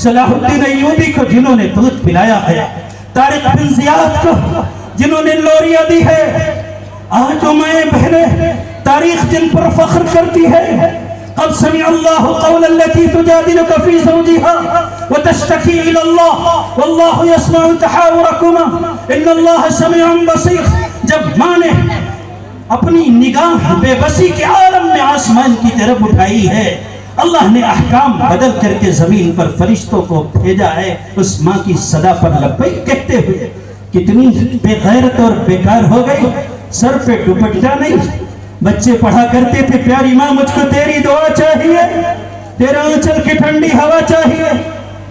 صلاح الدین ایوبی کو جنہوں نے دودھ پلایا ہے، طارق بن زیاد کو جنہوں نے لوریاں دی ہے، آج جو مائیں بہنیں تاریخ جن پر فخر کرتی ہے، قد سمع اللہ قول التي تجادلك في زوجها وتشتكي الى الله والله يسمع تحاوركما ان الله سميع بصير۔ جب ماں نے اپنی نگاہ بے بسی کے عالم میں آسمان کی طرف اٹھائی ہے، اللہ نے احکام بدل کر کے زمین پر فرشتوں کو بھیجا ہے اس ماں کی صدا پر لبیک کہتے ہوئے۔ کتنی بے غیرت اور بیکار ہو گئی، سر پہ دوپٹہ نہیں۔ بچے پڑھا کرتے تھے پیاری ماں مجھ کو تیری دعا چاہیے، تیرا آنچل کی ٹھنڈی ہوا چاہیے۔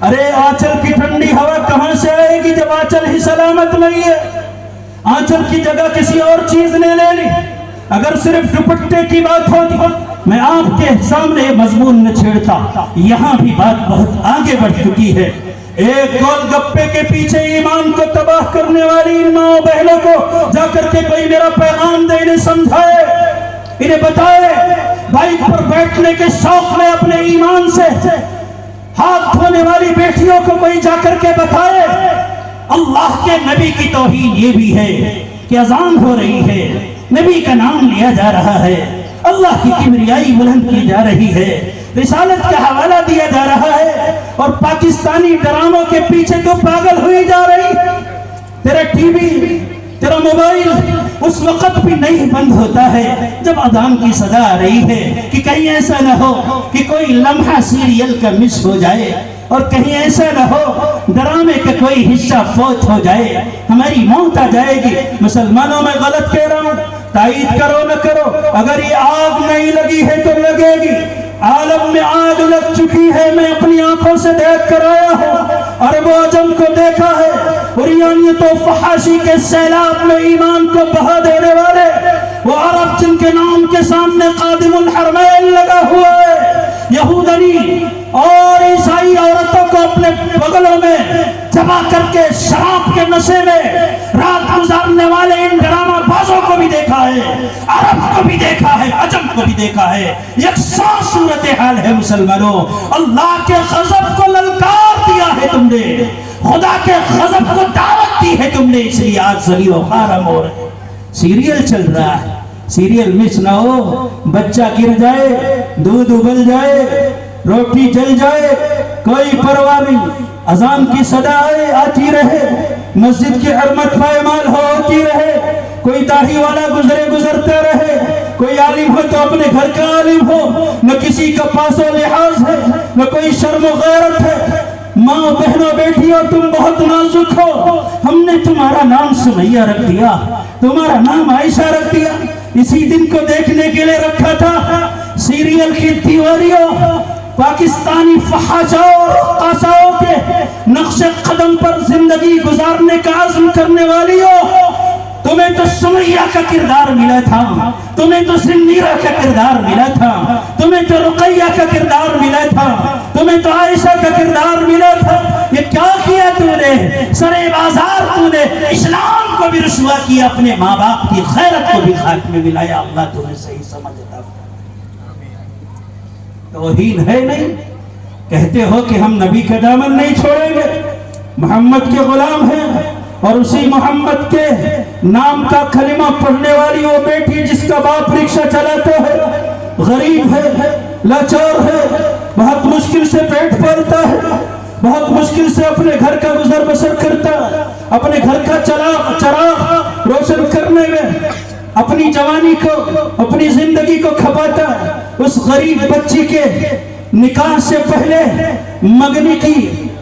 ارے آنچل کی ٹھنڈی ہوا کہاں سے آئے گی جب آنچل ہی سلامت نہیں ہے؟ آنچل کی جگہ کسی اور چیز نے لے لی۔ اگر صرف دوپٹے کی بات ہوتی میں آپ کے سامنے مضمون نہ چھیڑتا، یہاں بھی بات بہت آگے بڑھ چکی ہے۔ ایک گول گپے کے پیچھے ایمان کو تباہ کرنے والی ان ماں بہنوں کو جا کر کے کوئی میرا پیغام دے، انہیں سمجھائے، انہیں بتائے، بائک پر بیٹھنے کے شوق میں اپنے ایمان سے ہاتھ دھونے والی بیٹیوں کو کوئی جا کر کے بتائے۔ اللہ کے نبی کی توہین یہ بھی ہے کہ اذان ہو رہی ہے، نبی کا نام لیا جا رہا ہے، اللہ کی کبریائی بلند کی جا رہی ہے، رسالت کا حوالہ دیا جا رہا ہے، اور پاکستانی ڈراموں کے پیچھے تو پاگل ہوئی جا رہی۔ تیرا ٹی وی، تیرا موبائل اس وقت بھی نہیں بند ہوتا ہے جب اذان کی صدا آ رہی ہے کہ کہیں ایسا نہ ہو کہ کوئی لمحہ سیریل کا مس ہو جائے، اور کہیں ایسا نہ ہو ڈرامے کا کوئی حصہ فوت ہو جائے، ہماری موت آ جائے گی۔ مسلمانوں میں غلط کہہ رہا ہوں، تائید کرو نہ کرو، اگر یہ آگ نہیں لگی ہے تو لگے گی۔ عالم میں آگ لگ چکی ہے، میں اپنی آنکھوں سے دیکھ کر آیا ہوں، عرب و عجم کو دیکھا ہے، عریانیت و فحاشی کے سیلاب میں ایمان کو بہا دینے والے وہ عرب جن کے نام کے سامنے قادم الحرمین لگا ہوا ہے، یہودنی اور عیسائی عورتوں کو اپنے بغلوں میں جمع کر کے شراب کے نشے میں رات گزارنے والے ان ڈرامہ بازوں کو بھی دیکھا ہے، عرب کو بھی دیکھا ہے، عجم کو بھی دیکھا ہے۔ یکساں صورتحال ہے مسلمانوں، اللہ کے غضب کو للکار دیا ہے تم نے، خدا کے غضب کو دعوت دی ہے تم نے، اس لیے آج ذلیل و خوار ہو رہے۔ سیریل چل رہا ہے، سیریل مس نہ ہو، بچہ گر جائے، دودھ ابل جائے، روٹی جل جائے، کوئی پرواہ نہیں، اذان کی صدا آئے آتی رہے، مسجد کی حرمت پائمال ہوتی رہے، کوئی داڑھی والا گزرتا رہے، کوئی عالم ہو تو اپنے گھر کا عالم ہو، نہ کسی کا پاس و لحاظ ہے، نہ کوئی شرم و غیرت ہے۔ ماں بہنوں بیٹیوں تم بہت نازک ہو، ہم نے تمہارا نام سمیہ رکھ دیا، تمہارا نام عائشہ رکھ دیا، اسی دن کو دیکھنے کے لیے رکھا تھا۔ سیریل کی دیواریوں، پاکستانی فحاشاؤں اور رقاصاؤں کے نقش قدم پر زندگی گزارنے کا عزم کرنے والیوں، تمہیں تو سمیہ کا کردار ملا تھا، تمہیں تو سنیرہ کا کردار ملا تھا، تمہیں تو رقیہ کا کردار ملا تھا، تمہیں تو عائشہ کا کردار ملا تھا۔ یہ کیا کیا تو نے؟ سرے بازار تو نے اسلام کو بھی رسوا کیا، اپنے ماں باپ کی خیرت کو بھی خاک میں ملایا۔ اللہ تمہیں صحیح سمجھتا۔ توہین ہے نہیں؟ کہتے ہو کہ ہم نبی کا دامن نہیں چھوڑیں گے، محمد کے غلام ہیں، اور اسی محمد کے نام کا کلمہ پڑھنے والی وہ بیٹی جس کا باپ رکشہ چلاتا ہے، غریب ہے، لاچار ہے، بہت مشکل سے پیٹ پالتا ہے، بہت مشکل سے اپنے گھر کا گزر بسر کرتا ہے، اپنے گھر کا چراغ روشن کرنے میں اپنی جوانی کو، اپنی زندگی کو کھپاتا ہے۔ اس غریب بچی کے نکاح سے پہلے مگنی کی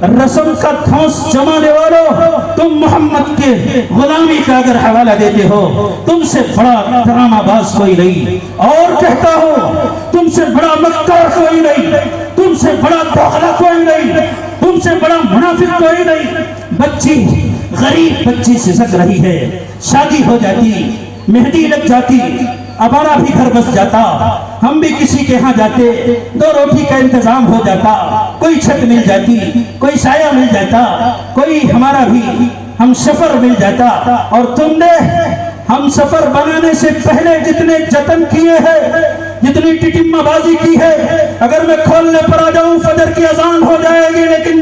رسم کا دھونس جمانے والوں، تم محمد کے غلامی کا اگر حوالہ دیتے ہو، تم سے بڑا ڈرامہ باز کوئی نہیں، اور کہتا ہو تم سے بڑا مکار کوئی نہیں، تم سے بڑا بخلا کوئی نہیں، تم سے بڑا منافق کوئی نہیں۔ بچی غریب بچی سسک رہی ہے، شادی ہو جاتی، مہندی لگ جاتی، ہمارا بھی گھر بس جاتا، ہم بھی کسی کے ہاں جاتے، دو روٹی کا انتظام ہو جاتا، کوئی چھت مل جاتی، کوئی سایہ مل جاتا، کوئی ہمارا بھی ہم سفر مل جاتا۔ اور تم نے ہم سفر بنانے سے پہلے جتنے جتن کیے ہیں، جتنی ٹٹمہ بازی کی ہے، اگر میں کھولنے پر آ جاؤں فجر کی اذان ہو جائے گی، لیکن